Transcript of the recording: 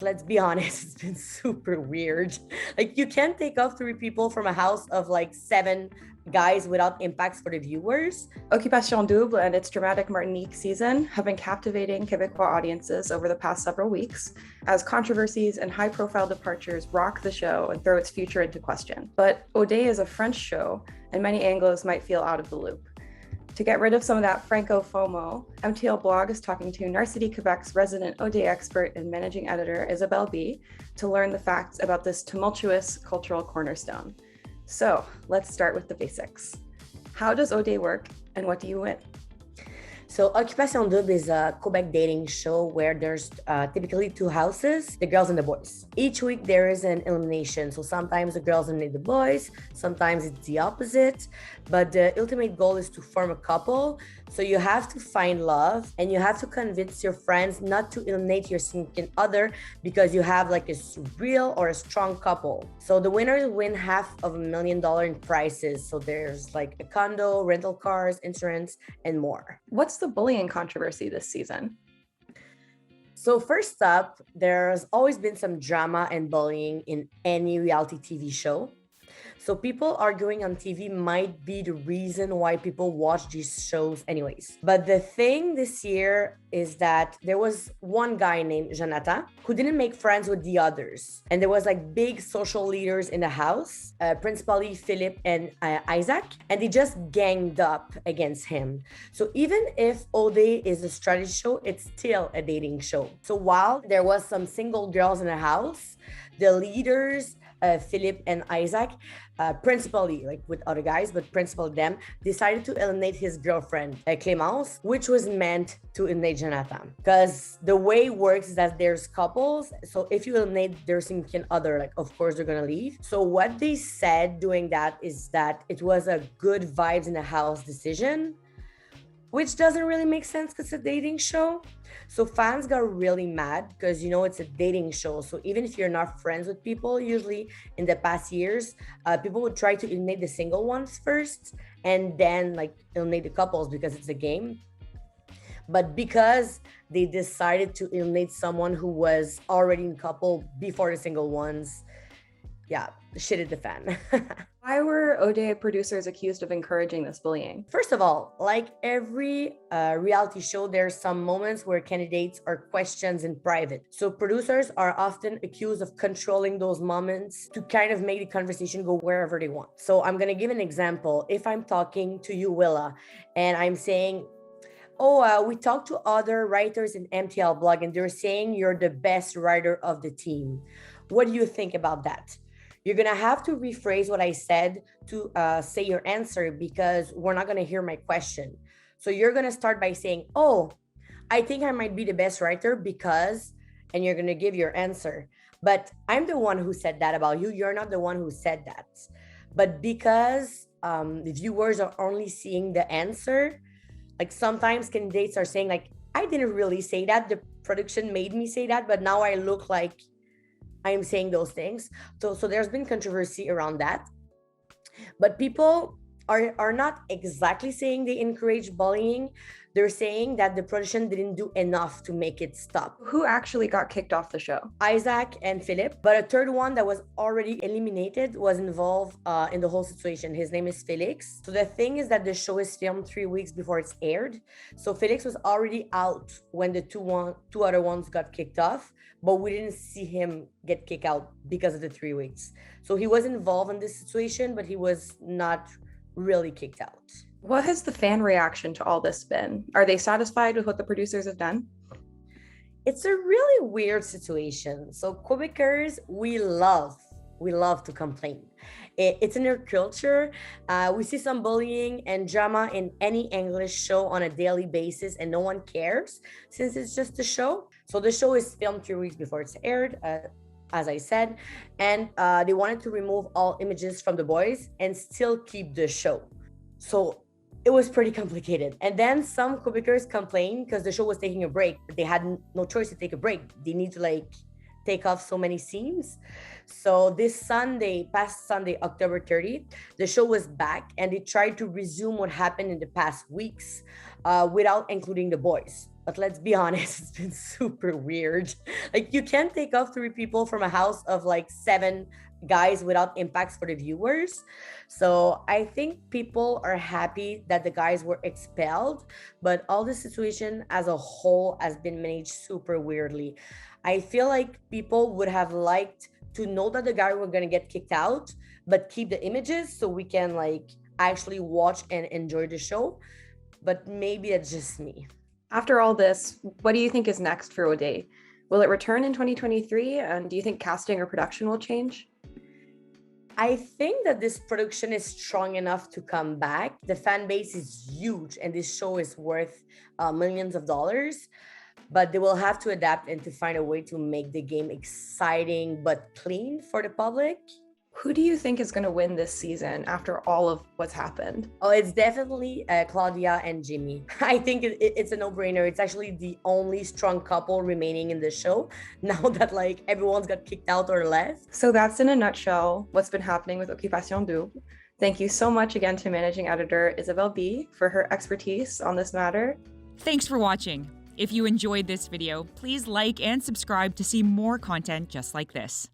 Let's be honest, it's been super weird. Like, you can't take off three people from a house of like seven guys without impacts for the viewers. Occupation Double and its dramatic Martinique season have been captivating Québécois audiences over the past several weeks, as controversies and high-profile departures rock the show and throw its future into question. But O'Day is a French show, and many Anglos might feel out of the loop. To get rid of some of that Franco FOMO, MTL Blog is talking to Narcity Quebec's resident O'Day expert and managing editor, Izabelle Bee, to learn the facts about this tumultuous cultural cornerstone. So let's start with the basics. How does O'Day work, and what do you win? So Occupation Double is a Quebec dating show where there's typically two houses, the girls and the boys. Each week there is an elimination. So sometimes the girls eliminate the boys, sometimes it's the opposite. But the ultimate goal is to form a couple. So you have to find love and you have to convince your friends not to eliminate your significant other because you have like a real or a strong couple. So the winners win $500,000 in prizes. So there's like a condo, rental cars, insurance, and more. What's the bullying controversy this season? So first up, there's always been some drama and bullying in any reality TV show. So people arguing on TV might be the reason why people watch these shows anyways. But the thing this year is that there was one guy named Jonathan who didn't make friends with the others. And there was like big social leaders in the house, principally Philip and Isaac, and they just ganged up against him. So even if O'Day is a strategy show, it's still a dating show. So while there was some single girls in the house, the leaders, Philip and Isaac, principally like with other guys, but principally them, decided to eliminate his girlfriend, Clémence, which was meant to eliminate Jonathan. Because the way it works is that there's couples, so if you eliminate their significant other, like of course they're gonna leave. So what they said doing that is that it was a good vibes in the house decision, which doesn't really make sense because it's a dating show. So fans got really mad because, you know, it's a dating show. So even if you're not friends with people, usually in the past years, people would try to eliminate the single ones first and then like eliminate the couples because it's a game. But because they decided to eliminate someone who was already in couple before the single ones, yeah, shit hit the fan. Why were O'Day producers accused of encouraging this bullying? First of all, like every reality show, there's some moments where candidates are questioned in private. So producers are often accused of controlling those moments to kind of make the conversation go wherever they want. So I'm gonna give an example. If I'm talking to you, Willa, and I'm saying, we talked to other writers in MTL blog and they're saying you're the best writer of the team. What do you think about that? You're gonna have to rephrase what I said to say your answer because we're not gonna hear my question. So you're gonna start by saying, I think I might be the best writer because, and you're gonna give your answer. But I'm the one who said that about you. You're not the one who said that. But because the viewers are only seeing the answer, like sometimes candidates are saying like, I didn't really say that. The production made me say that, but now I look like I'm saying those things. So there's been controversy around that. But people are not exactly saying they encourage bullying. They're saying that the production didn't do enough to make it stop. Who actually got kicked off the show? Isaac and Philip, but a third one that was already eliminated was involved in the whole situation. His name is Felix. So the thing is that the show is filmed 3 weeks before it's aired. So Felix was already out when the two other ones got kicked off, but we didn't see him get kicked out because of the 3 weeks. So he was involved in this situation, but he was not really kicked out. What has the fan reaction to all this been? Are they satisfied with what the producers have done? It's a really weird situation. So Quebecers, we love to complain. It's in our culture. We see some bullying and drama in any English show on a daily basis and no one cares since it's just a show. So the show is filmed 3 weeks before it's aired, as I said, and they wanted to remove all images from the boys and still keep the show. So it was pretty complicated. And then some Quebecers complained because the show was taking a break. They had no choice to take a break. They need to take off so many scenes. So this past Sunday, October 30th, the show was back and they tried to resume what happened in the past weeks without including the boys. But let's be honest, it's been super weird. Like, you can't take off three people from a house of like seven guys without impacts for the viewers. So I think people are happy that the guys were expelled, but all the situation as a whole has been managed super weirdly. I feel like people would have liked to know that the guy were gonna get kicked out, but keep the images so we can like actually watch and enjoy the show. But maybe it's just me. After all this, what do you think is next for O'Day? Will it return in 2023? And do you think casting or production will change? I think that this production is strong enough to come back. The fan base is huge, and this show is worth millions of dollars. But they will have to adapt and to find a way to make the game exciting but clean for the public. Who do you think is going to win this season after all of what's happened? Oh, it's definitely Claudia and Jimmy. I think it's a no-brainer. It's actually the only strong couple remaining in the show now that like everyone's got kicked out or left. So that's in a nutshell what's been happening with Occupation Double. Thank you so much again to managing editor Izabelle Bee for her expertise on this matter. Thanks for watching. If you enjoyed this video, please like and subscribe to see more content just like this.